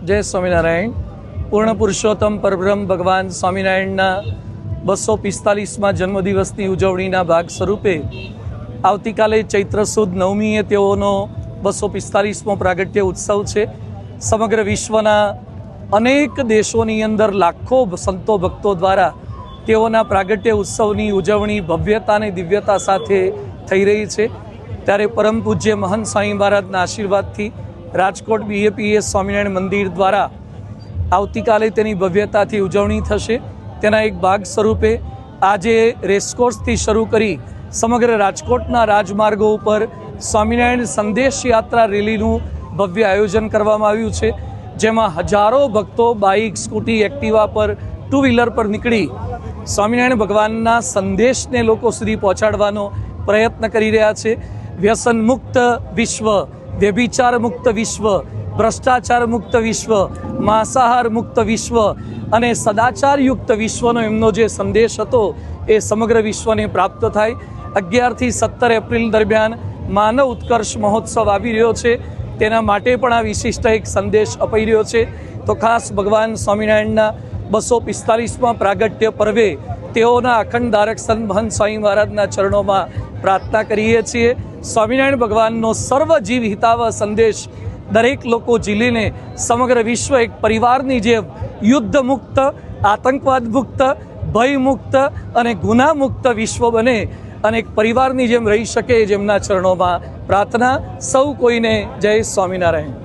जय स्वामीनारायण। पूर्ण पुरुषोत्तम परब्रह्म भगवान स्वामीनारायणना 245માં જન્મદિવસની ઉજવણીના ભાગ સ્વરૂપે આવતીકાલે ચૈત્ર સુદ નવમીએ તેઓનો 245મો પ્રાગટ્ય ઉત્સવ છે। સમગ્ર વિશ્વના અનેક દેશોની અંદર લાખો સંતો ભક્તો દ્વારા તેઓના પ્રાગટ્ય ઉત્સવની ઉજવણી ભવ્યતા અને દિવ્યતા સાથે થઈ રહી છે। ત્યારે પરમ પૂજ્ય મહંત સ્વામી મહારાજના આશીર્વાદથી રાજકોટ બીએપીએસ સ્વામિનારાયણ મંદિર દ્વારા આવતીકાલે તેની ભવ્યતાથી ઉજવણી થશે। તેના એક ભાગ સ્વરૂપે આજે રેસકોર્સથી શરૂ કરી સમગ્ર રાજકોટના રાજમાર્ગો ઉપર સ્વામિનારાયણ સંદેશ યાત્રા રેલીનું ભવ્ય આયોજન કરવામાં આવ્યું છે, જેમાં હજારો ભક્તો બાઇક, સ્કૂટી, એક્ટિવા પર, ટુ વ્હીલર પર નીકળી સ્વામિનારાયણ ભગવાનના સંદેશને લોકો સુધી પહોંચાડવાનો પ્રયત્ન કરી રહ્યા છે। વ્યસન મુક્ત વિશ્વ, વ્યભિચાર મુક્ત વિશ્વ, ભ્રષ્ટાચાર મુક્ત વિશ્વ, માંસાહાર મુક્ત વિશ્વ અને સદાચારયુક્ત વિશ્વનો એમનો જે સંદેશ હતો એ સમગ્ર વિશ્વને પ્રાપ્ત થાય। 11 થી 17 એપ્રિલ દરમિયાન માનવ ઉત્કર્ષ મહોત્સવ આવી રહ્યો છે, તેના માટે પણ આ વિશિષ્ટ એક સંદેશ અપાઈ રહ્યો છે। તો ખાસ ભગવાન સ્વામિનારાયણના 245મા પ્રાગટ્ય પર્વે તેઓના અખંડ ધારક સંત મહંત સ્વામી મહારાજના ચરણોમાં પ્રાર્થના કરીએ છીએ। સ્વામિનારાયણ ભગવાનનો સર્વ જીવ હિતાવ સંદેશ દરેક લોકો ઝીલીને સમગ્ર વિશ્વ એક પરિવારની જેમ યુદ્ધ મુક્ત, આતંકવાદ મુક્ત, ભય મુક્ત અને ગુના મુક્ત વિશ્વ બને અને એક પરિવારની જેમ રહી શકે, જેમના ચરણોમાં પ્રાર્થના। સૌ કોઈને જય સ્વામિનારાયણ।